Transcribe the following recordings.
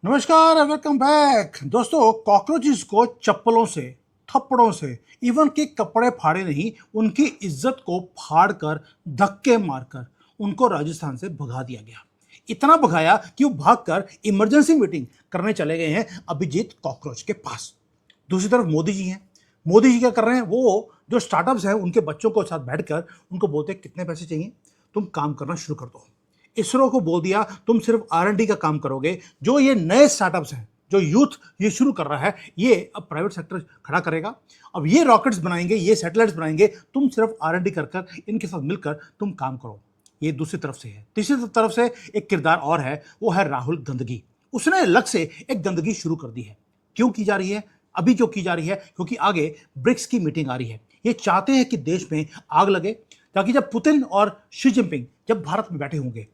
नमस्कार, welcome back. दोस्तों, cockroaches को चप्पलों से, थप्पड़ों से, इवन के कपड़े फाड़े नहीं, उनकी इज्जत को फाड़ कर, धक्के मारकर उनको राजस्थान से भगा दिया गया। इतना भगाया कि वो भागकर इमरजेंसी मीटिंग करने चले गए हैं अभिजीत कॉकरोच के पास। दूसरी तरफ मोदी जी हैं। मोदी जी क्या कर रहे हैं? वो जो स्टार्टअप्स हैं उनके बच्चों को साथ बैठकर उनको बोलते हैं कितने पैसे चाहिए, तुम काम करना शुरू कर दो। इसरो को बोल दिया तुम सिर्फ R&D का काम करोगे। जो ये नए स्टार्टअप्स हैं, जो यूथ ये शुरू कर रहा है, ये अब प्राइवेट सेक्टर खड़ा करेगा। अब ये रॉकेट्स बनाएंगे, ये सैटेलाइट्स बनाएंगे, तुम सिर्फ R&D कर कर इनके साथ मिलकर तुम काम करो। ये दूसरी तरफ से है। तीसरी तरफ से एक किरदार और है, वो है राहुल गंदगी। उसने अलग से एक गंदगी शुरू कर दी है। क्यों की जा रही है? अभी क्यों की जा रही है? क्योंकि आगे ब्रिक्स की मीटिंग आ रही है। ये चाहते हैं कि देश में आग लगे, ताकि जब पुतिन और शी जिनपिंग जब भारत में बैठे होंगे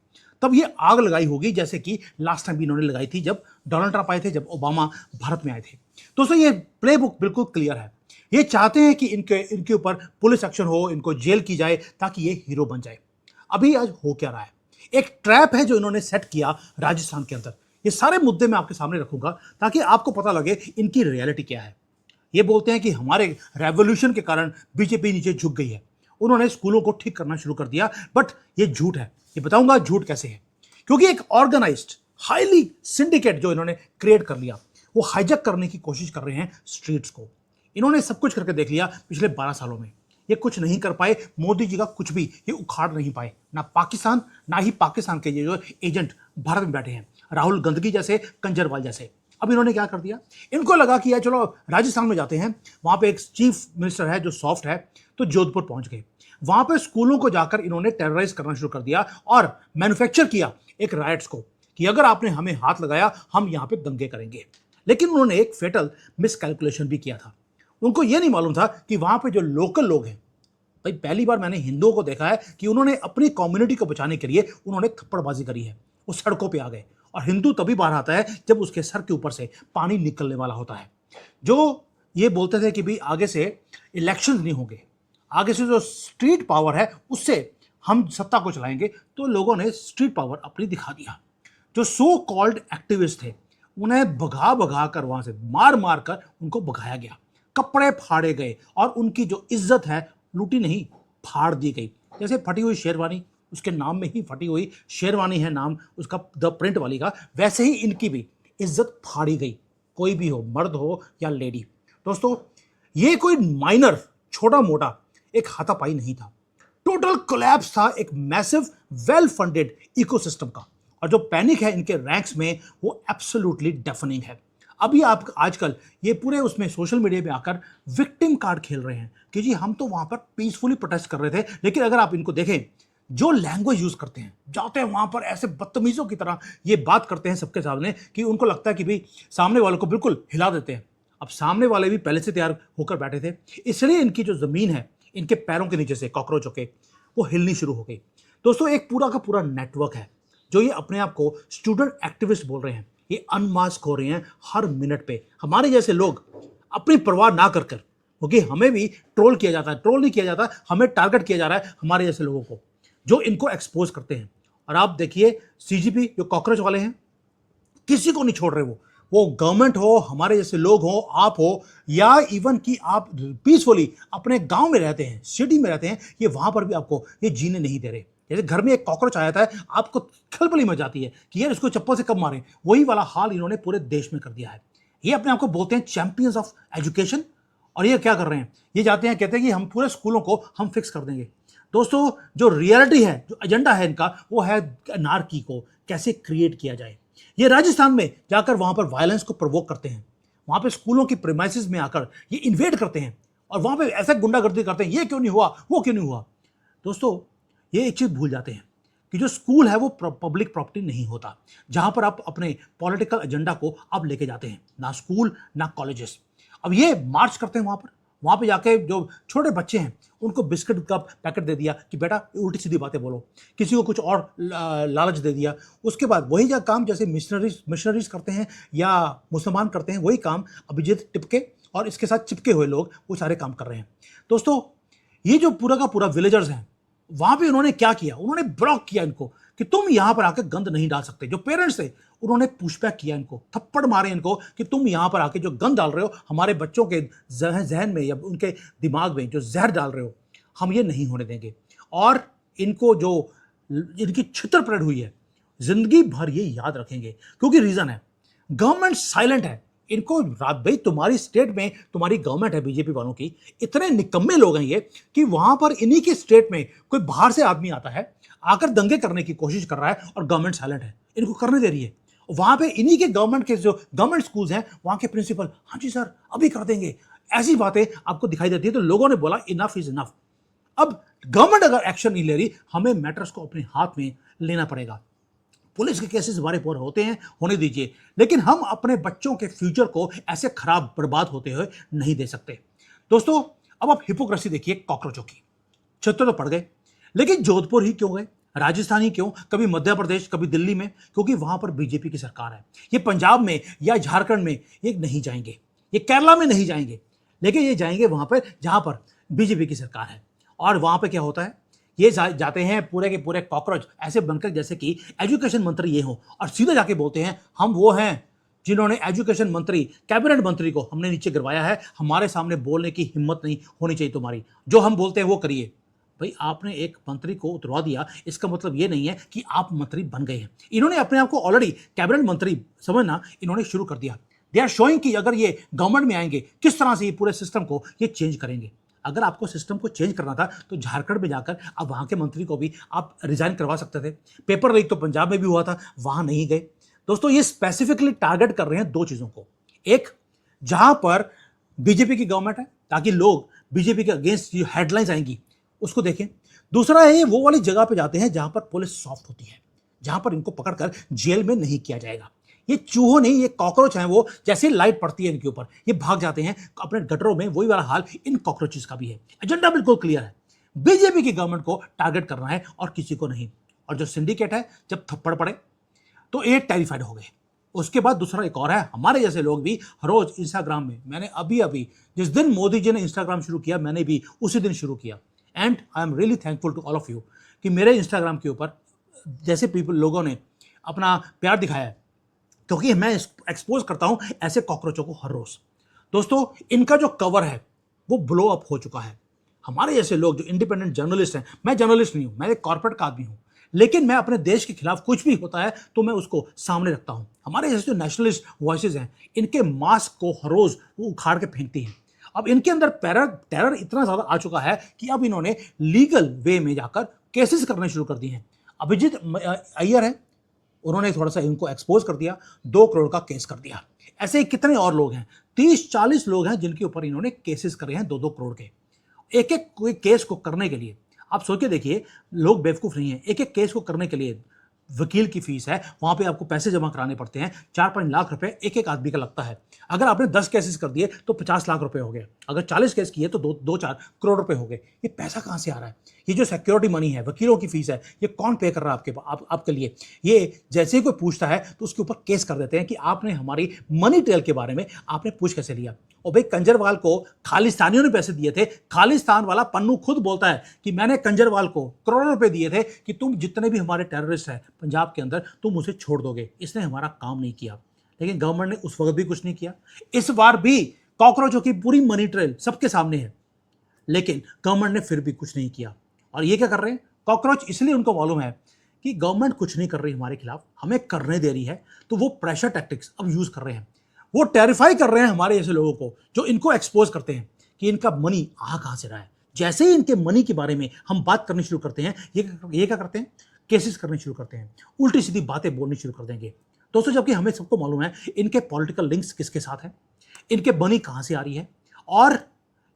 तब ये आग लगाई होगी, जैसे कि लास्ट टाइम भी इन्होंने लगाई थी जब डोनाल्ड ट्रंप आए थे, जब ओबामा भारत में आए थे। दोस्तों, ये प्ले बुक बिल्कुल क्लियर है। ये चाहते हैं कि इनके ऊपर पुलिस एक्शन हो, इनको जेल की जाए, ताकि ये हीरो बन जाए। अभी आज हो क्या रहा है? एक ट्रैप है जो इन्होंने सेट किया राजस्थान के अंदर। ये सारे मुद्दे मैं आपके सामने रखूंगा ताकि आपको पता लगे इनकी रियलिटी क्या है। ये बोलते हैं कि हमारे रेवोल्यूशन के कारण बीजेपी नीचे झुक गई है, उन्होंने स्कूलों को ठीक करना शुरू कर दिया। बट ये झूठ है। ये बताऊंगा झूठ कैसे है। क्योंकि एक ऑर्गेनाइज्ड हाईली सिंडिकेट जो इन्होंने क्रिएट कर लिया, वो हाईजैक करने की कोशिश कर रहे हैं स्ट्रीट्स को। इन्होंने सब कुछ करके देख लिया पिछले 12 सालों में। ये कुछ नहीं कर पाए। मोदी जी का कुछ भी ये उखाड़ नहीं पाए, ना पाकिस्तान, ना ही पाकिस्तान के ये जो एजेंट भारत में बैठे हैं, राहुल गंदगी जैसे, कंजरवाल जैसे। अब इन्होंने क्या कर दिया? इनको लगा कि यार चलो राजस्थान में जाते हैं, वहां पे एक चीफ मिनिस्टर है जो सॉफ्ट है, तो जोधपुर पहुंच गए। वहां पे स्कूलों को जाकर इन्होंने टेरराइज करना शुरू कर दिया और मैन्युफैक्चर किया एक राइट्स को, कि अगर आपने हमें हाथ लगाया हम यहां पे दंगे करेंगे। लेकिन उन्होंने एक फेटल मिसकैलकुलेशन भी किया था। उनको यह नहीं मालूम था कि वहां पे जो लोकल लोग हैं, भाई पहली बार मैंने हिंदुओं को देखा है कि उन्होंने अपनी कम्युनिटी को बचाने के लिए उन्होंने थप्पड़बाजी करी है। वो सड़कों पे आ गए। और हिंदू तभी बाहर आता है जब उसके सर के ऊपर से पानी निकलने वाला होता है। जो ये बोलते थे कि भाई आगे से इलेक्शन नहीं होंगे, आगे से जो स्ट्रीट पावर है उससे हम सत्ता को चलाएंगे, तो लोगों ने स्ट्रीट पावर अपनी दिखा दिया। जो सो कॉल्ड एक्टिविस्ट थे उन्हें भगा भगा कर, वहां से मार मार कर उनको भगाया गया, कपड़े फाड़े गए और उनकी जो इज्जत है लूटी नहीं, फाड़ दी गई। जैसे फटी हुई शेरवानी, उसके नाम में ही फटी हुई शेरवानी है नाम उसका, द प्रिंट वाली का, वैसे ही इनकी भी इज्जत फाड़ी गई, कोई भी हो, मर्द हो या लेडी। दोस्तों, ये कोई माइनर छोटा मोटा एक हाथापाई नहीं था, टोटल कोलैप्स था एक मैसिव वेल फंडेड इकोसिस्टम का। और जो पैनिक है इनके रैंक्स में वो एब्सोल्युटली डेफनिंग है। अभी आप आजकल ये पूरे उसमें सोशल मीडिया पे आकर विक्टिम कार्ड खेल रहे हैं कि जी हम तो वहां पर पीसफुली प्रोटेस्ट कर रहे थे। लेकिन अगर आप इनको देखें, जो लैंग्वेज यूज करते हैं, जाते हैं वहां पर ऐसे बदतमीजों की तरह ये बात करते हैं सबके सामने, कि उनको लगता है कि भाई सामने वालों को बिल्कुल हिला देते हैं। अब सामने वाले भी पहले से तैयार होकर बैठे थे, इसलिए इनकी जो जमीन है इनके पैरों के नीचे से, कॉकरोचों के, वो हिलनी शुरू हो गई। दोस्तों, एक पूरा का पूरा नेटवर्क है जो ये अपने आप को स्टूडेंट एक्टिविस्ट बोल रहे हैं। ये अनमास्क हो रहे हैं हर मिनट पे। हमारे जैसे लोग अपनी परवाह ना कर कर, क्योंकि हमें भी ट्रोल किया जाता है, ट्रोल नहीं किया जाता, हमें टारगेट किया जा रहा है, हमारे जैसे लोगों को जो इनको एक्सपोज करते हैं। और आप देखिए CGP जो कॉकरोच वाले हैं, किसी को नहीं छोड़ रहे। वो गवर्नमेंट हो, हमारे जैसे लोग हो, आप हो, या इवन कि आप पीसफुली अपने गांव में रहते हैं, सिटी में रहते हैं, ये वहां पर भी आपको ये जीने नहीं दे रहे। जैसे घर में एक कॉकरोच आ जाता है, आपको खलबली मच जाती है कि यार इसको चप्पल से कब मारें। वही वाला हाल इन्होंने पूरे देश में कर दिया है। ये अपने आप को बोलते हैं चैंपियंस ऑफ एजुकेशन, और ये क्या कर रहे हैं? ये जाते हैं, कहते हैं कि हम पूरे स्कूलों को हम फिक्स कर देंगे। दोस्तों, जो रियलिटी है, जो एजेंडा है इनका, वो है अनार्की को कैसे क्रिएट किया जाए। ये राजस्थान में जाकर वहां पर वायलेंस को प्रवोक करते हैं, वहां पे स्कूलों की प्रीमाइसेस में आकर ये इन्वेड करते हैं और वहां पे ऐसा गुंडागर्दी करते हैं, ये क्यों नहीं हुआ, वो क्यों नहीं हुआ। दोस्तों, ये एक चीज भूल जाते हैं कि जो स्कूल है वो पब्लिक प्रॉपर्टी नहीं होता, जहां पर आप अपने पॉलिटिकल एजेंडा को आप लेके जाते हैं। ना स्कूल, ना कॉलेजेस। अब ये मार्च करते हैं वहां पे जाके जो छोटे बच्चे हैं उनको बिस्किट का पैकेट दे दिया कि बेटा उल्टी सीधी बातें बोलो, किसी को कुछ और लालच दे दिया। उसके बाद वही जो काम जैसे मिशनरीज करते हैं या मुसलमान करते हैं, वही काम अभिजीत टिपके और इसके साथ चिपके हुए लोग वो सारे काम कर रहे हैं। दोस्तों, ये जो पूरा का पूरा विलेजर्स हैं, वहां पे उन्होंने क्या किया? उन्होंने ब्लॉक किया इनको कि तुम यहां पर आके गंद नहीं डाल सकते। जो पेरेंट्स थे उन्होंने पुशबैक किया, इनको थप्पड़ मारे इनको कि तुम यहां पर आके जो गंद डाल रहे हो हमारे बच्चों के जहन में या उनके दिमाग में जो जहर डाल रहे हो, हम ये नहीं होने देंगे। और इनको जो इनकी छितर परेड हुई है, जिंदगी भर ये याद रखेंगे, क्योंकि रीजन है गवर्नमेंट साइलेंट है। इनको रात भाई तुम्हारी स्टेट में तुम्हारी गवर्नमेंट है बीजेपी वालों की, इतने निकम्मे लोग हैं ये कि वहां पर इन्हीं के स्टेट में कोई बाहर से आदमी आता है, आकर दंगे करने की कोशिश कर रहा है और गवर्नमेंट साइलेंट है, इनको करने दे रही है। वहां पे इन्हीं के गवर्नमेंट के जो गवर्नमेंट स्कूल्स हैं वहां के प्रिंसिपल, हाँ जी सर अभी कर देंगे, ऐसी बातें आपको दिखाई देती है। तो लोगों ने बोला इनफ इज इनफ। अब गवर्नमेंट अगर एक्शन नहीं ले रही, हमें मैटर्स को अपने हाथ में लेना पड़ेगा। पुलिस के केसेस हमारे पर होते हैं, होने दीजिए, लेकिन हम अपने बच्चों के फ्यूचर को ऐसे खराब बर्बाद होते हुए नहीं दे सकते। दोस्तों अब आप हिपोक्रेसी देखिए कॉकरोचों की। छत्तर तो पड़ गए, लेकिन जोधपुर ही क्यों गए, राजस्थान ही क्यों, कभी मध्य प्रदेश कभी दिल्ली में, क्योंकि वहां पर बीजेपी की सरकार है। ये पंजाब में या झारखंड में ये नहीं जाएंगे, ये केरला में नहीं जाएंगे, लेकिन ये जाएंगे वहां पर जहां पर बीजेपी की सरकार है। और वहां पर क्या होता है, ये जाते हैं पूरे के पूरे कॉकरोच ऐसे बनकर जैसे कि एजुकेशन मंत्री ये हो, और सीधे जाके बोलते हैं हम वो हैं जिन्होंने एजुकेशन मंत्री कैबिनेट मंत्री को हमने नीचे गिरवाया है, हमारे सामने बोलने की हिम्मत नहीं होनी चाहिए तुम्हारी, जो हम बोलते हैं वो करिए। भाई आपने एक मंत्री को उतरवा दिया, इसका मतलब ये नहीं है कि आप मंत्री बन गए हैं। इन्होंने अपने आप को ऑलरेडी कैबिनेट मंत्री समझना इन्होंने शुरू कर दिया। दे आर शोइंग कि अगर ये गवर्नमेंट में आएंगे किस तरह से ये पूरे सिस्टम को ये चेंज करेंगे। अगर आपको सिस्टम को चेंज करना था तो झारखंड में जाकर अब वहां के मंत्री को भी आप रिजाइन करवा सकते थे। पेपर लीक तो पंजाब में भी हुआ था, वहां नहीं गए। दोस्तों ये स्पेसिफिकली टारगेट कर रहे हैं दो चीजों को, एक जहां पर बीजेपी की गवर्नमेंट है ताकि लोग बीजेपी के अगेंस्ट जो हेडलाइंस आएंगी उसको देखें। दूसरा है ये वो वाली जगह पे जाते हैं जहां पर पुलिस सॉफ्ट होती है, जहां पर इनको पकड़कर जेल में नहीं किया जाएगा। ये चूहो नहीं, ये कॉकरोच हैं, वो जैसे लाइट पड़ती है इनके ऊपर ये भाग जाते हैं अपने गटरों में। वही वाला हाल इन कॉकरोचेस का भी है। एजेंडा बिल्कुल क्लियर है, बीजेपी की गवर्नमेंट को टारगेट करना है और किसी को नहीं। और जो सिंडिकेट है जब थप्पड़ पड़े तो ये टेरिफाइड हो गए। उसके बाद दूसरा एक और है, हमारे जैसे लोग भी हर रोज इंस्टाग्राम में, मैंने अभी जिस दिन मोदी जी ने इंस्टाग्राम शुरू किया मैंने भी उसी दिन शुरू किया, and I am really thankful to all of you कि मेरे इंस्टाग्राम के ऊपर जैसे पीपल लोगों ने अपना प्यार दिखाया है, क्योंकि मैं एक्सपोज करता हूं ऐसे कॉकरोचों को हर रोज। दोस्तों इनका जो कवर है वो ब्लो अप हो चुका है। हमारे जैसे लोग जो इंडिपेंडेंट जर्नलिस्ट हैं, मैं जर्नलिस्ट नहीं हूं, मैं एक कॉर्पोरेट का आदमी हूं, लेकिन मैं अपने देश के खिलाफ कुछ भी होता है तो मैं उसको सामने रखता हूं। हमारे जैसे जो नेशनलिस्ट वॉइसेस हैं, इनके मास्क को हर रोज वो उखाड़ के फेंकती हैं। अब इनके अंदर टेरर इतना ज्यादा आ चुका है कि अब इन्होंने लीगल वे में जाकर केसेस करने शुरू कर दिए हैं। अभिजीत अय्यर है, उन्होंने थोड़ा सा इनको एक्सपोज कर दिया, 2 करोड़ का केस कर दिया। ऐसे ही कितने और लोग हैं, 30-40 लोग हैं जिनके ऊपर इन्होंने केसेस करे हैं 2-2 करोड़ के। एक एक कोई केस को करने के लिए आप सोच के देखिए, लोग बेवकूफ नहीं है। एक एक केस को करने के लिए वकील की फीस है, वहां पे आपको पैसे जमा कराने पड़ते हैं, 4-5 लाख रुपए एक एक आदमी का लगता है। अगर आपने 10 केसेस कर दिए तो 50 लाख रुपए हो गए, अगर 40 केस किए तो 2-4 करोड़ रुपए हो गए। ये पैसा कहां से आ रहा है? ये जो सिक्योरिटी मनी है, वकीलों की फीस है, ये कौन पे कर रहा है आपके लिए? ये जैसे ही कोई पूछता है तो उसके ऊपर केस कर देते हैं कि आपने हमारी मनी ट्रेल के बारे में आपने पूछ कैसे लिया। और भाई कंजरवाल को खालिस्तानियों ने पैसे दिए थे, खालिस्तान वाला पन्नू खुद बोलता है कि मैंने कंजरवाल को करोड़ों रुपए दिए थे कि तुम जितने भी हमारे टेररिस्ट हैं पंजाब के अंदर तुम उसे छोड़ दोगे। इसने हमारा काम नहीं किया, लेकिन गवर्नमेंट ने उस वक्त भी कुछ नहीं किया। इस बार भी कॉकरोचों की पूरी मनी ट्रेल सबके सामने है, लेकिन गवर्नमेंट ने फिर भी कुछ नहीं किया। और ये क्या कर रहे हैं कॉकरोच? इसलिए उनको मालूम है कि गवर्नमेंट कुछ नहीं कर रही हमारे खिलाफ, हमें करने दे रही है, तो वो प्रेशर टैक्टिक्स अब यूज कर रहे हैं। वो टेरिफाई कर रहे हैं हमारे ऐसे लोगों को जो इनको एक्सपोज करते हैं कि इनका मनी आ कहां से रहा है। जैसे ही इनके मनी के बारे में हम बात करनी शुरू करते हैं, ये क्या करते हैं? केसेस करने शुरू करते हैं, उल्टी सीधी बातें बोलनी शुरू कर देंगे। दोस्तों जबकि हमें सबको मालूम है इनके पॉलिटिकल लिंक्स किसके साथ है, इनके मनी कहां से आ रही है, और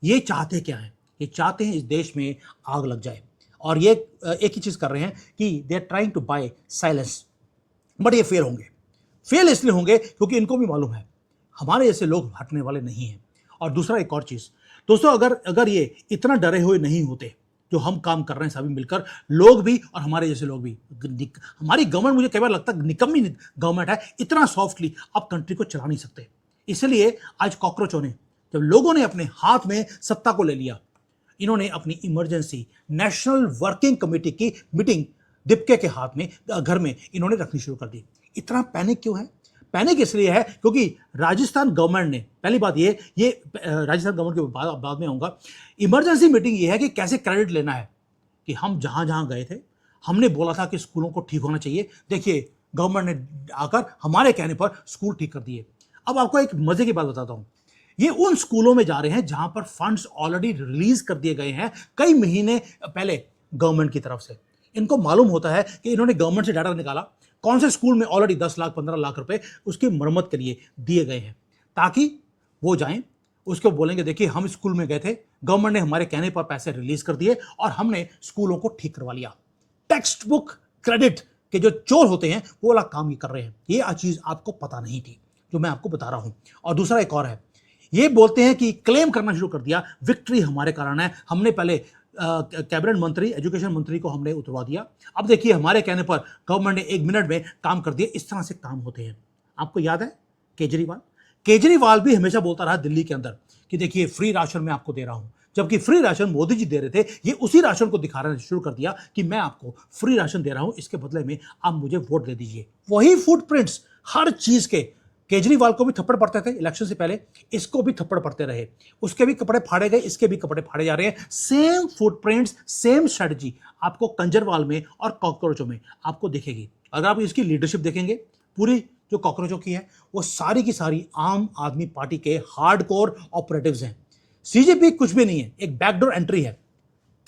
ये चाहते क्या है? ये चाहते हैं इस देश में आग लग जाए। और ये एक ही चीज कर रहे हैं कि they are trying to buy silence. But ये फेल होंगे। फेल इसलिए होंगे क्योंकि इनको भी मालूम है हमारे जैसे लोग हटने वाले नहीं हैं। और दूसरा एक और चीज दोस्तों, अगर ये इतना डरे हुए नहीं होते जो हम काम कर रहे हैं सभी मिलकर, लोग भी और हमारे जैसे लोग भी, हमारी गवर्नमेंट मुझे कई बार लगता है निकम्मी गवर्नमेंट है, इतना सॉफ्टली आप कंट्री को चला नहीं सकते। इसलिए आज कॉकरोचों ने, जब लोगों ने अपने हाथ में सत्ता को ले लिया, इन्होंने अपनी इमरजेंसी नेशनल वर्किंग कमेटी की मीटिंग दीपके के हाथ में घर में इन्होंने रखनी शुरू कर दी। इतना पैनिक क्यों है? पैनिक इसलिए है क्योंकि राजस्थान गवर्नमेंट ने, पहली बात ये राजस्थान गवर्नमेंट के बाद में आऊंगा, इमरजेंसी मीटिंग ये है कि कैसे क्रेडिट लेना है कि हम जहां जहां गए थे हमने बोला था कि स्कूलों को ठीक होना चाहिए, देखिए गवर्नमेंट ने आकर हमारे कहने पर स्कूल ठीक कर दिए। अब आपको एक मजे की बात बताता हूं, ये उन स्कूलों में जा रहे हैं जहां पर फंड्स ऑलरेडी रिलीज कर दिए गए हैं कई महीने पहले गवर्नमेंट की तरफ से। इनको मालूम होता है कि इन्होंने गवर्नमेंट से डाटा निकाला कौन से स्कूल में ऑलरेडी 10 लाख 15 लाख रुपए उसकी मरम्मत के लिए दिए गए हैं, ताकि वो जाएं उसको बोलेंगे देखिए हम स्कूल में गए थे, गवर्नमेंट ने हमारे कहने पर पैसे रिलीज कर दिए और हमने स्कूलों को ठीक करवा लिया। टेक्स्ट बुक क्रेडिट के जो चोर होते हैं वो वाला काम ये कर रहे हैं। ये चीज आपको पता नहीं थी जो मैं आपको बता रहा हूं। और दूसरा एक और है, ये बोलते हैं कि क्लेम करना शुरू कर दिया विक्ट्री हमारे कारण है, हमने पहले कैबिनेट मंत्री एजुकेशन मंत्री को हमने उतरवा दिया, अब देखिए हमारे कहने पर गवर्नमेंट ने 1 मिनट में काम कर दिया। इस तरह से काम होते हैं। आपको याद है केजरीवाल भी हमेशा बोलता रहा दिल्ली के अंदर कि देखिए फ्री राशन मैं आपको दे रहा हूं, जबकि फ्री राशन मोदी जी दे रहे थे। ये उसी राशन को दिखाना शुरू कर दिया कि मैं आपको फ्री राशन दे रहा हूं, इसके बदले में आप मुझे वोट दे दीजिए। वही फुटप्रिंट्स हर चीज के, केजरीवाल को भी थप्पड़ पड़ते थे इलेक्शन से पहले, इसको भी थप्पड़ पड़ते रहे, उसके भी कपड़े फाड़े गए, इसके भी कपड़े फाड़े जा रहे हैं। सेम फुटप्रिंट्स सेम स्ट्रेटजी आपको कंजरवाल में और कॉकरोचों में आपको दिखेगी। अगर आप इसकी लीडरशिप देखेंगे, पूरी जो कॉकरोचों की है वो सारी की सारी आम आदमी पार्टी के हार्डकोर ऑपरेटिव्स हैं। सीजेपी कुछ भी नहीं है, एक बैकडोर एंट्री है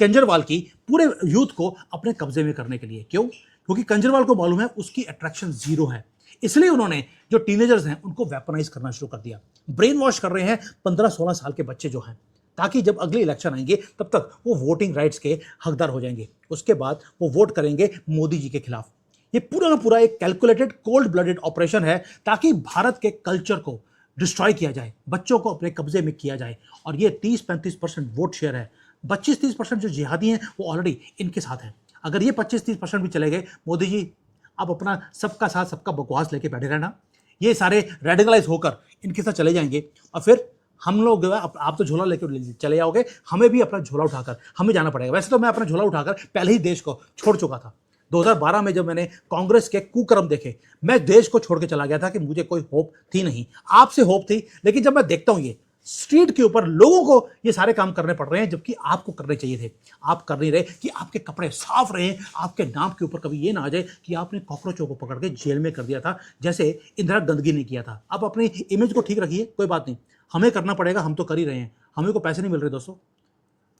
केजरीवाल की पूरे यूथ को अपने कब्जे में करने के लिए। क्यों? क्योंकि केजरीवाल को मालूम है उसकी अट्रैक्शन जीरो है, इसलिए उन्होंने जो टीनेजर्स हैं उनको वेपनाइज करना शुरू कर दिया, ब्रेन वॉश कर रहे हैं 15-16 साल के बच्चे जो हैं, ताकि जब अगले इलेक्शन आएंगे तब तक वो वोटिंग राइट्स के हकदार हो जाएंगे। उसके बाद वो वोट करेंगे मोदी जी के खिलाफ। ये पूरा का पूरा एक कैलकुलेटेड कोल्ड ब्लडेड ऑपरेशन है ताकि भारत के कल्चर को डिस्ट्रॉय किया जाए, बच्चों को अपने कब्जे में किया जाए। और ये 30-35% वोट शेयर है, 25-30% जो जिहादी हैं वो ऑलरेडी इनके साथ हैं। अगर ये 25-30% भी चले गए, मोदी जी आप अपना सबका साथ सबका बकवास लेके बैठे रहना, ये सारे रेडिकलाइज होकर इनके साथ चले जाएंगे और फिर हम लोग आप तो झोला लेकर चले जाओगे, हमें भी अपना झोला उठाकर हमें जाना पड़ेगा। वैसे तो मैं अपना झोला उठाकर पहले ही देश को छोड़ चुका था। 2012 में जब मैंने कांग्रेस के कुकर्म देखे, मैं देश को छोड़ के चला गया था कि मुझे कोई होप थी नहीं, आपसे होप थी। लेकिन जब मैं देखता हूं ये स्ट्रीट के ऊपर लोगों को ये सारे काम करने पड़ रहे हैं जबकि आपको करने चाहिए थे, आप कर नहीं रहे, कि आपके कपड़े साफ रहे, आपके नाम के ऊपर कभी ये ना आ जाए कि आपने कॉकरोचों को पकड़ के जेल में कर दिया था जैसे इंदिरा गंदगी ने किया था। आप अपनी इमेज को ठीक रखिए, कोई बात नहीं, हमें करना पड़ेगा, हम तो कर ही रहे हैं, हमें को पैसे नहीं मिल रहे दोस्तों।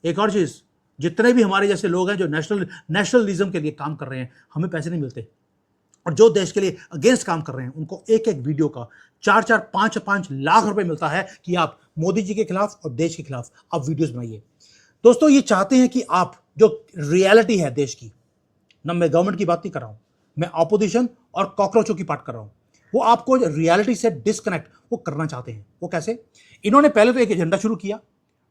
एक और चीज, जितने भी हमारे जैसे लोग हैं जो नेशनलिज्म के लिए काम कर रहे हैं, हमें पैसे नहीं मिलते, और जो देश के लिए अगेंस्ट काम कर रहे हैं उनको एक एक वीडियो का 4-4, 5-5 लाख रुपए मिलता है कि आप मोदी जी के खिलाफ और देश के खिलाफ आप वीडियोस बनाइए। दोस्तों ये चाहते हैं कि आप, जो रियलिटी है देश की, ना मैं गवर्नमेंट की बात नहीं कर रहा हूं, मैं ऑपोजिशन और कॉकरोचों की बात कर रहा हूं, वो आपको रियलिटी से डिस्कनेक्ट वो करना चाहते हैं। वो कैसे? इन्होंने पहले तो एक एजेंडा शुरू किया,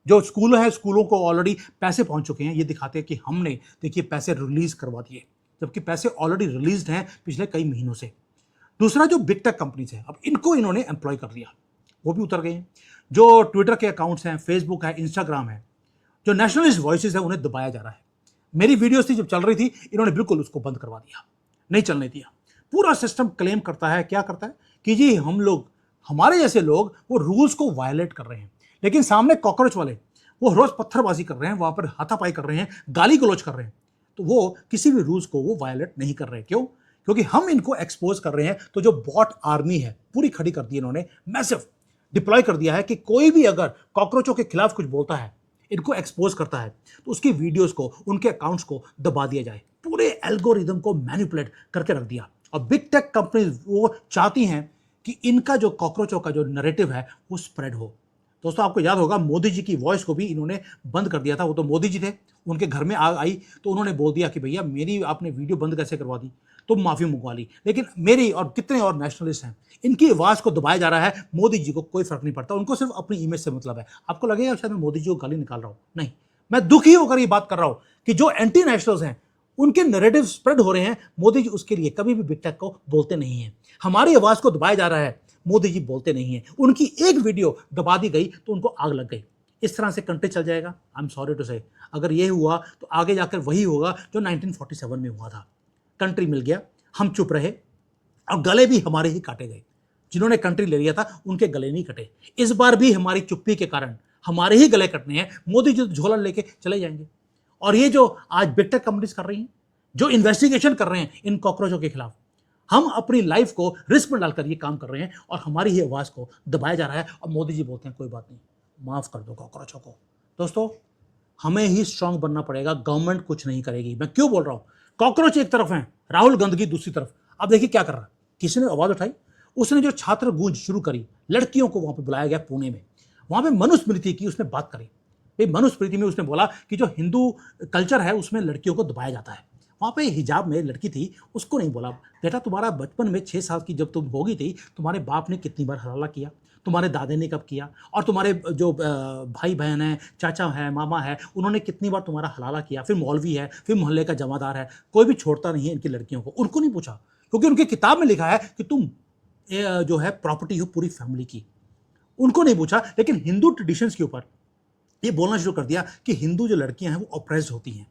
जो स्कूल है स्कूलों को ऑलरेडी पैसे पहुंच चुके हैं, ये दिखाते हैं कि हमने देखिए पैसे रिलीज करवा दिए, जबकि पैसे ऑलरेडी रिलीज्ड हैं पिछले कई महीनों से। दूसरा, जो बिग टेक कंपनीज हैं, अब इनको इन्होंने एम्प्लॉय कर दिया, वो भी उतर गए हैं। जो ट्विटर के अकाउंट्स हैं, फेसबुक है, इंस्टाग्राम है, जो नेशनलिस्ट वॉइसेस है, उन्हें दबाया जा रहा है। मेरी वीडियोस थी जब चल रही थी, इन्होंने बिल्कुल उसको बंद करवा दिया, नहीं चलने दिया। पूरा सिस्टम क्लेम करता है, क्या करता है कि जी हम लोग, हमारे जैसे लोग वो रूल्स को वायलेट कर रहे हैं, लेकिन सामने कॉकरोच वाले वो रोज पत्थरबाजी कर रहे हैं, वहां पर हाथापाई कर रहे हैं, गाली गलौज कर रहे हैं, तो वो किसी भी रूल्स को वो वायलेट नहीं कर रहे। क्यों? क्योंकि हम इनको एक्सपोज कर रहे हैं। तो जो बॉट आर्मी है पूरी खड़ी कर दी इन्होंने, मैसिव डिप्लॉय कर दिया है कि कोई भी अगर कॉकरोचों के खिलाफ कुछ बोलता है, इनको एक्सपोज करता है, तो उसकी वीडियोस को, उनके अकाउंट्स को दबा दिया जाए। पूरे एल्गोरिदम को मैनिपुलेट करके रख दिया। और बिग टेक कंपनीज वो चाहती हैं कि इनका जो कॉकरोचों का जो नैरेटिव है वो स्प्रेड हो। दोस्तों आपको याद होगा मोदी जी की वॉइस को भी इन्होंने बंद कर दिया था। वो तो मोदी जी थे, उनके घर में आग आई तो उन्होंने बोल दिया कि भैया मेरी आपने वीडियो बंद कैसे करवा दी, तो माफी मंगवा ली। लेकिन मेरी और कितने और नेशनलिस्ट हैं, इनकी आवाज को दबाया जा रहा है। मोदी जी को कोई फर्क नहीं पड़ता, उनको सिर्फ अपनी इमेज से मतलब है। आपको लगेगा शायद मैं मोदी जी को गाली निकाल रहा हूं, नहीं, मैं दुखी होकर ये बात कर रहा हूं कि जो एंटी नेशनल्स हैं उनके नैरेटिव स्प्रेड हो रहे हैं। मोदी जी उसके लिए कभी भी बिग टेक को बोलते नहीं है। हमारी आवाज को दबाया जा रहा है, मोदी जी बोलते नहीं है। उनकी एक वीडियो दबा दी गई तो उनको आग लग गई। इस तरह से कंट्री चल जाएगा। आई एम सॉरी टू से, अगर ये हुआ तो आगे जाकर वही होगा जो 1947 में हुआ था। कंट्री मिल गया, हम चुप रहे और गले भी हमारे ही काटे गए। जिन्होंने कंट्री ले लिया था उनके गले नहीं कटे। इस बार भी हमारी चुप्पी के कारण हमारे ही गले कटने हैं। मोदी जी तो झोला लेके चले जाएंगे। और ये जो आज बिग टेक कंपनीज कर रही हैं, जो इन्वेस्टिगेशन कर रहे हैं इन कॉकरोचों के खिलाफ, हम अपनी लाइफ को रिस्क में डालकर ये काम कर रहे हैं और हमारी ही आवाज को दबाया जा रहा है। और मोदी जी बोलते हैं कोई बात नहीं, माफ कर दो कॉकरोचों को। दोस्तों, हमें ही स्ट्रांग बनना पड़ेगा, गवर्नमेंट कुछ नहीं करेगी। मैं क्यों बोल रहा हूं? कॉकरोच एक तरफ है, राहुल गंदगी दूसरी तरफ। अब देखिए क्या कर रहा है। किसी ने आवाज उठाई, उसने जो छात्र गूंज शुरू करी, लड़कियों को वहां पे बुलाया गया पुणे में, वहां पे मनुस्मृति की उसने बात करी। भाई मनुस्मृति में उसने बोला कि जो हिंदू कल्चर है उसमें लड़कियों को दबाया जाता है। वहां पे हिजाब में लड़की थी, उसको नहीं बोला बेटा तुम्हारा बचपन में 6 साल की जब तुम होगी थी, तुम्हारे बाप ने कितनी बार हलाला किया, तुम्हारे दादे ने कब किया, और तुम्हारे जो भाई बहन है, चाचा है, मामा है, उन्होंने कितनी बार तुम्हारा हलाला किया। फिर मौलवी है, फिर मोहल्ले का जमादार है, कोई भी छोड़ता नहीं है इनकी लड़कियों को। उनको नहीं पूछा, क्योंकि उनकी किताब में लिखा है कि तुम जो है प्रॉपर्टी हो पूरी फैमिली की। उनको नहीं पूछा। लेकिन हिंदू ट्रेडिशंस के ऊपर ये बोलना शुरू कर दिया कि हिंदू जो लड़कियां हैं वो ऑप्रेस्ड होती हैं।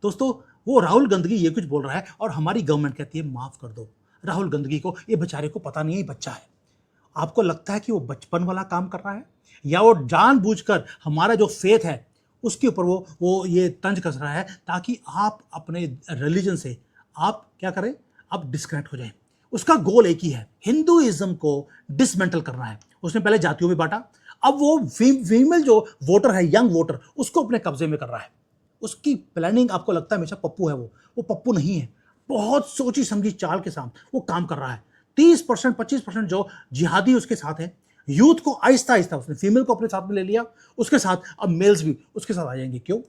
दोस्तों, वो राहुल गंदगी ये कुछ बोल रहा है और हमारी गवर्नमेंट कहती है माफ कर दो राहुल गंदगी को। ये बेचारे को पता नहीं है, बच्चा है। आपको लगता है कि वो बचपन वाला काम कर रहा है, या वो जानबूझकर हमारा जो फेथ है उसके ऊपर वो ये तंज कस रहा है ताकि आप अपने रिलीजन से आप क्या करें, आप डिस्कनेक्ट हो जाएं। उसका गोल एक ही है, हिंदुइज्म को डिसमेंटल करना है। उसने पहले जातियों में बांटा, अब वो फीमेल जो वोटर है, यंग वोटर, उसको अपने कब्जे में कर रहा है। उसकी प्लानिंग आपको लगता है हमेशा पप्पू है, वो पप्पू नहीं है। बहुत सोची समझी चाल के साथ वो काम कर रहा है। 30% 25% जो जिहादी उसके साथ है, यूथ को आहिस्ता आहिस्ता उसने फीमेल को अपने साथ में ले लिया, उसके साथ अब मेल्स भी उसके साथ आ जाएंगे। क्यों?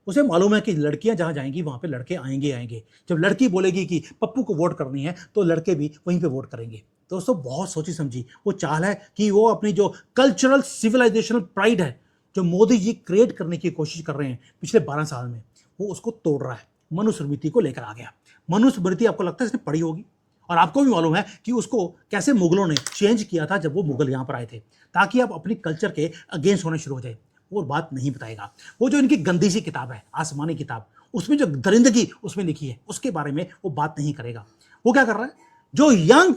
उसे मालूम है कि लड़कियां जहां जाएंगी वहां पे लड़के आएंगे। जब लड़की बोलेगी कि पप्पू को वोट करनी है तो लड़के भी वहीं पे वोट करेंगे। दोस्तों, बहुत सोची समझी वो चाल है कि वो अपनी जो कल्चरल सिविलाइजेशनल प्राइड है जो मोदी जी क्रिएट करने की कोशिश कर रहे हैं पिछले 12 साल में, वो उसको तोड़ रहा है। मनुस्मृति को लेकर आ गया। मनुस्मृति आपको लगता है इसने पढ़ी होगी, और आपको भी मालूम है कि उसको कैसे मुगलों ने चेंज किया था जब वो मुगल यहाँ पर आए थे, ताकि आप अपनी कल्चर के अगेंस्ट होने शुरू हो जाए। वो बात नहीं बताएगा। वो जो इनकी गंदी सी किताब है, आसमानी किताब, उसमें जो दरिंदगी उसमें लिखी है उसके बारे में वो बात नहीं करेगा। वो क्या कर रहा है, जो यंग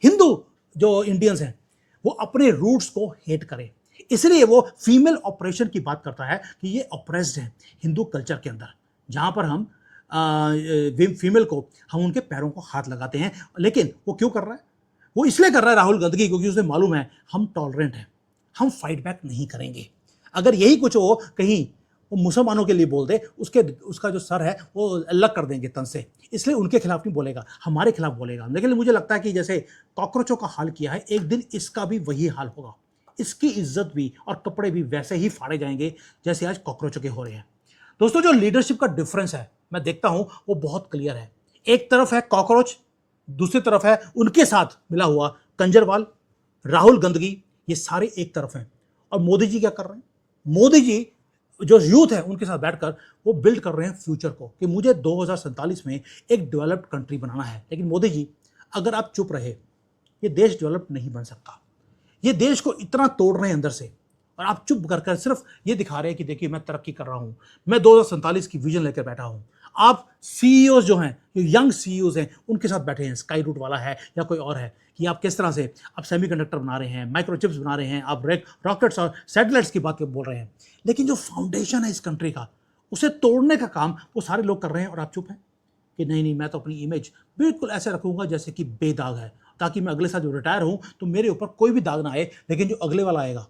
हिंदू जो इंडियंस हैं वो अपने रूट्स को हेट करे, इसलिए वो फीमेल ऑपरेशन की बात करता है कि ये ऑप्रेस्ड है हिंदू कल्चर के अंदर, जहां पर हम फीमेल को हम उनके पैरों को हाथ लगाते हैं। लेकिन वो क्यों कर रहा है? वो इसलिए कर रहा है राहुल गंदगी, क्योंकि उसे मालूम है हम टॉलरेंट हैं, हम फाइट बैक नहीं करेंगे। अगर यही कुछ वो कहीं वो मुसलमानों के लिए बोल दे, उसका जो सर है वो अलग कर देंगे तन से। इसलिए उनके खिलाफ नहीं बोलेगा, हमारे खिलाफ बोलेगा। लेकिन मुझे लगता है कि जैसे कॉकरोचों का हाल किया है, एक दिन इसका भी वही हाल होगा। इसकी इज्जत भी और कपड़े भी वैसे ही फाड़े जाएंगे जैसे आज कॉकरोचों के हो रहे हैं। दोस्तों, जो लीडरशिप का डिफरेंस है मैं देखता हूं वो बहुत क्लियर है। एक तरफ है कॉकरोच, दूसरी तरफ है उनके साथ मिला हुआ कंजरवाल, राहुल गंदगी, ये सारे एक तरफ हैं। और मोदी जी क्या कर रहे हैं? मोदी जी जो यूथ है उनके साथ बैठकर वो बिल्ड कर रहे हैं फ्यूचर को, कि मुझे 2047 में एक डेवलप्ड कंट्री बनाना है। लेकिन मोदी जी, अगर आप चुप रहे, ये देश डेवलप नहीं बन सकता। ये देश को इतना तोड़ रहे हैं अंदर से, और आप चुप कर सिर्फ ये दिखा रहे हैं कि देखिए मैं तरक्की कर रहा हूं, मैं 2047 की विजन लेकर बैठा हूं। आप सीईओज जो हैं, जो यंग सीईओज हैं, उनके साथ बैठे हैं, स्काई रूट वाला है या कोई और है, कि आप किस तरह से आप सेमीकंडक्टर बना रहे हैं, माइक्रोचिप्स बना रहे हैं, आप रॉकेट्स और सैटेलाइट्स की बात बोल रहे हैं। लेकिन जो फाउंडेशन है इस कंट्री का, उसे तोड़ने का काम वो सारे लोग कर रहे हैं, और आप चुप हैं कि नहीं मैं तो अपनी इमेज बिल्कुल ऐसे रखूंगा जैसे कि बेदाग है, ताकि मैं अगले साल जो रिटायर हूं तो मेरे ऊपर कोई भी दाग ना आए। लेकिन जो अगले वाला आएगा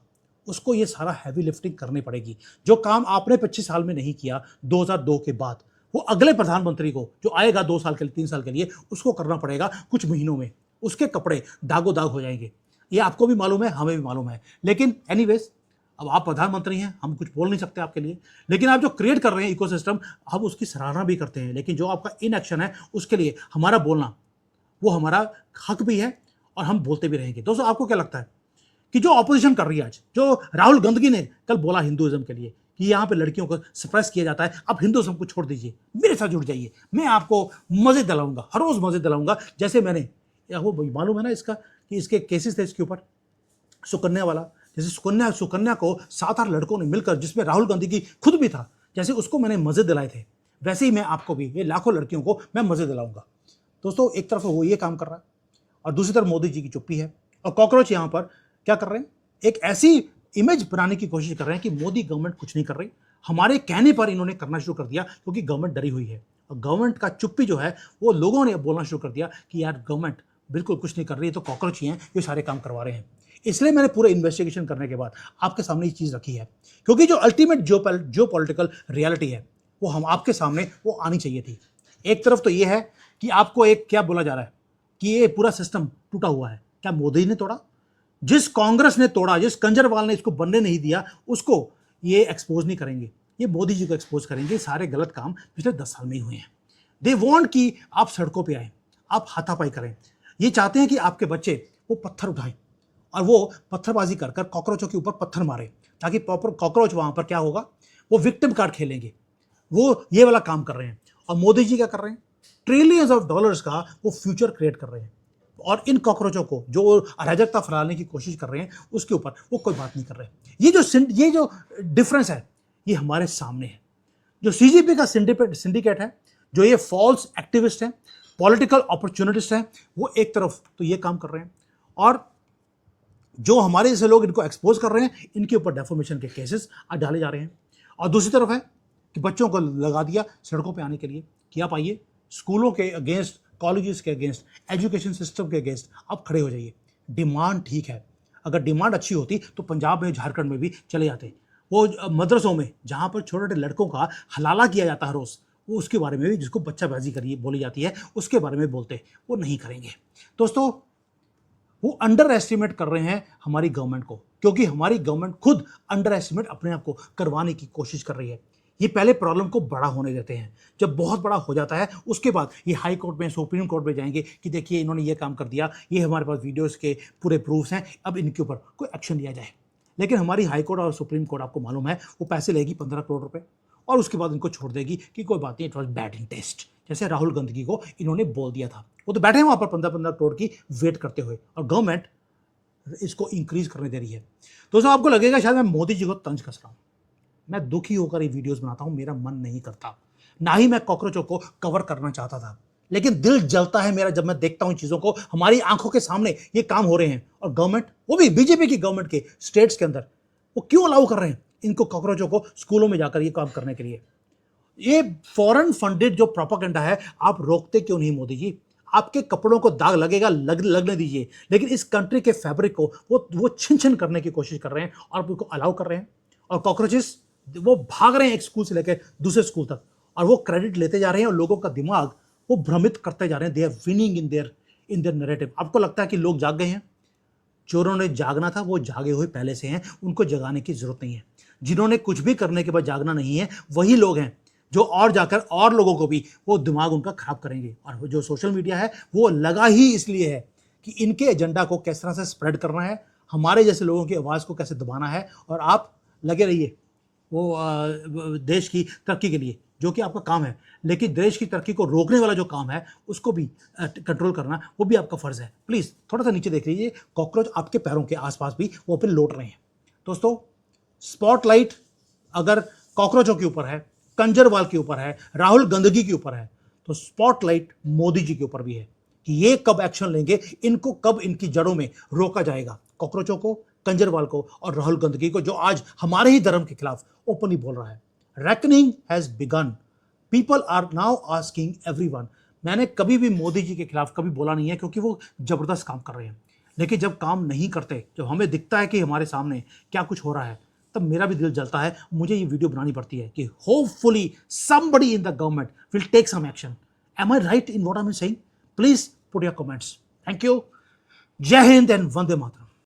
उसको ये सारा हैवी लिफ्टिंग करनी पड़ेगी। जो काम आपने 25 साल में नहीं किया 2002 के बाद, वो अगले प्रधानमंत्री को जो आएगा 2 साल के लिए, 3 साल के लिए, उसको करना पड़ेगा कुछ महीनों में। उसके कपड़े दागो दाग हो जाएंगे। ये आपको भी मालूम है, हमें भी मालूम है। लेकिन एनीवेज, अब आप प्रधानमंत्री हैं, हम कुछ बोल नहीं सकते आपके लिए। लेकिन आप जो क्रिएट कर रहे हैं इकोसिस्टम, हम उसकी सराहना भी करते हैं। लेकिन जो आपका इनएक्शन है उसके लिए हमारा बोलना वो हमारा हक भी है, और हम बोलते भी रहेंगे। दोस्तों, आपको क्या लगता है कि जो ऑपोजिशन कर रही है आज, जो राहुल गंदगी ने कल बोला हिंदुइज्म के लिए कि यहाँ पे लड़कियों को सप्रेस किया जाता है, आप हिंदुइज्म को छोड़ दीजिए, मेरे साथ जुड़ जाइए, मैं आपको मजे दिलाऊंगा, हर रोज मजे दिलाऊंगा। जैसे मैंने, वो मालूम है ना इसका, कि इसके केसेस थे इसके ऊपर, सुकन्या वाला। जैसे सुकन्या को 7-8 लड़कों ने मिलकर, जिसमें राहुल गांधी की खुद भी था, जैसे उसको मैंने मजे दिलाए थे, वैसे ही मैं आपको भी, ये लाखों लड़कियों को मैं मजे दिलाऊंगा। दोस्तों एक तरफ वो ये काम कर रहा है और दूसरी तरफ मोदी जी की चुप्पी है, और कॉकरोच यहाँ पर क्या कर रहे हैं, एक ऐसी इमेज बनाने की कोशिश कर रहे हैं कि मोदी गवर्नमेंट कुछ नहीं कर रही। हमारे कहने पर इन्होंने करना शुरू कर दिया क्योंकि गवर्नमेंट डरी हुई है, और गवर्नमेंट का चुप्पी जो है वो लोगों ने बोलना शुरू कर दिया कि यार गवर्नमेंट बिल्कुल कुछ नहीं कर रही है, तो कॉकरोच ही हैं ये सारे काम करवा रहे हैं। इसलिए मैंने पूरे इन्वेस्टिगेशन करने के बाद आपके सामने ये चीज़ रखी है, क्योंकि जो अल्टीमेट जो पॉलिटिकल रियलिटी है वो हम आपके सामने वो आनी चाहिए थी। एक तरफ तो ये है कि आपको एक क्या बोला जा रहा है कि ये पूरा सिस्टम टूटा हुआ है, क्या मोदी ने तोड़ा? जिस कांग्रेस ने तोड़ा, जिस कंजरवाल ने इसको बनने नहीं दिया, उसको ये एक्सपोज नहीं करेंगे, ये मोदी जी को एक्सपोज करेंगे। सारे गलत काम पिछले 10 साल में ही हुए हैं। दे वॉन्ट कि आप सड़कों पे आए, आप हाथापाई करें। ये चाहते हैं कि आपके बच्चे वो पत्थर उठाएं और वो पत्थरबाजी कर कर कॉकरोचों के ऊपर पत्थर मारे, ताकि प्रॉपर कॉकरोच वहां पर क्या होगा, वो विक्टिम कार्ड खेलेंगे। वो ये वाला काम कर रहे हैं। और मोदी जी क्या कर रहे हैं, ट्रिलियंस ऑफ डॉलर्स का वो फ्यूचर क्रिएट कर रहे हैं, और इन कॉकरोचों को जो अराजकता फैलाने की कोशिश कर रहे हैं उसके ऊपर वो कोई बात नहीं कर रहे। ये जो डिफरेंस है ये हमारे सामने है। जो सीजीपी का सिंडिकेट है, जो ये फॉल्स एक्टिविस्ट हैं, पॉलिटिकल अपॉर्चुनिटिस्ट हैं, वो एक तरफ तो ये काम कर रहे हैं, और जो हमारे जैसे लोग इनको एक्सपोज कर रहे हैं, इनके ऊपर डेफोमेशन के केसेस डाले जा रहे हैं। और दूसरी तरफ है कि बच्चों को लगा दिया सड़कों पे आने के लिए कि आप आइए, स्कूलों के अगेंस्ट, कॉलेजेस के अगेंस्ट, एजुकेशन सिस्टम के अगेंस्ट आप खड़े हो जाइए। डिमांड ठीक है, अगर डिमांड अच्छी होती तो पंजाब में, झारखंड में भी चले जाते। वो मदरसों में जहाँ पर छोटे छोटे लड़कों का हलाला किया जाता है रोज़, वो उसके बारे में भी, जिसको बच्चाबाजी करिए बोली जाती है, उसके बारे में बोलते, वो नहीं करेंगे। दोस्तों वो अंडर एस्टिमेट कर रहे हैं हमारी गवर्नमेंट को, क्योंकि हमारी गवर्नमेंट खुद अंडर एस्टिमेट अपने आप को करवाने की कोशिश कर रही है। ये पहले प्रॉब्लम को बड़ा होने देते हैं, जब बहुत बड़ा हो जाता है उसके बाद ये हाई कोर्ट में, सुप्रीम कोर्ट में जाएंगे कि देखिए इन्होंने ये काम कर दिया, ये हमारे पास वीडियोस के पूरे प्रूफ्स हैं, अब इनके ऊपर कोई एक्शन लिया जाए। लेकिन हमारी हाई कोर्ट और सुप्रीम कोर्ट, आपको मालूम है, वो पैसे लेगी 15 करोड़ रुपए, और उसके बाद इनको छोड़ देगी कि कोई बात नहीं, it was bad in test. जैसे राहुल गांधी को इन्होंने बोल दिया था, वो तो बैठे हैं वहाँ पर 15-15 करोड़ की वेट करते हुए, और गवर्नमेंट इसको इंक्रीज करने दे रही है। दोस्तों आपको लगेगा शायद मैं मोदी जी को तंज कस रहा हूँ, मैं दुखी होकर ये वीडियोस बनाता हूँ, मेरा मन नहीं करता, ना ही मैं कॉकरोचों को कवर करना चाहता था, लेकिन दिल जलता है मेरा जब मैं देखता हूँ चीज़ों को, हमारी आंखों के सामने ये काम हो रहे हैं, और गवर्नमेंट, वो भी बीजेपी की गवर्नमेंट के स्टेट्स के अंदर, वो क्यों अलाउ कर रहे हैं इनको, कॉकरोचों को स्कूलों में जाकर ये काम करने के लिए। ये फॉरेन फंडेड जो प्रोपेगेंडा है, आप रोकते क्यों नहीं मोदी जी? आपके कपड़ों को दाग लगेगा, लगने दीजिए, लेकिन इस कंट्री के फैब्रिक को वो छिन छिन करने की कोशिश कर रहे हैं और उनको अलाउ कर रहे हैं। और कॉकरोचेस वो भाग रहे हैं एक स्कूल से लेकर दूसरे स्कूल तक, और वो क्रेडिट लेते जा रहे हैं, और लोगों का दिमाग वो भ्रमित करते जा रहे हैं। They are winning in their narrative. आपको लगता है कि लोग जाग गए हैं? चोरों ने जागना था वो जागे हुए पहले से हैं, उनको जगाने की जरूरत नहीं है। जिन्होंने कुछ भी करने के बाद जागना नहीं है, वही लोग हैं जो और जाकर और लोगों को भी वो दिमाग उनका खराब करेंगे। और जो सोशल मीडिया है वो लगा ही इसलिए है कि इनके एजेंडा को किस तरह से स्प्रेड करना है, हमारे जैसे लोगों की आवाज़ को कैसे दबाना है, और आप लगे रहिए वो देश की तरक्की के लिए, जो कि आपका काम है। लेकिन देश की तरक्की को रोकने वाला जो काम है उसको भी कंट्रोल करना, वो भी आपका फर्ज है। प्लीज़ थोड़ा सा नीचे देख लीजिए, कॉकरोच आपके पैरों के आसपास भी वो पे लौट रहे हैं। दोस्तों स्पॉटलाइट अगर कॉकरोचों के ऊपर है, कंजरवाल के ऊपर है, राहुल गांधी के ऊपर है, तो स्पॉटलाइट मोदी जी के ऊपर भी है कि ये कब एक्शन लेंगे, इनको कब इनकी जड़ों में रोका जाएगा, कॉकरोचों को, कंजरवाल को और राहुल गांधी को, जो आज हमारे ही धर्म के खिलाफ ओपनली बोल रहा है। Reckoning has begun, people are now asking everyone. मैंने कभी भी मोदी जी के खिलाफ कभी बोला नहीं है, क्योंकि वो जबरदस्त काम कर रहे हैं, लेकिन जब काम नहीं करते, जब हमें दिखता है कि हमारे सामने क्या कुछ हो रहा है, तब मेरा भी दिल जलता है, मुझे ये वीडियो बनानी पड़ती है कि hopefully somebody in the government will take some action. Am I right in what I'm saying? Please put your comments. Thank you. Jai Hind and Vande Mataram.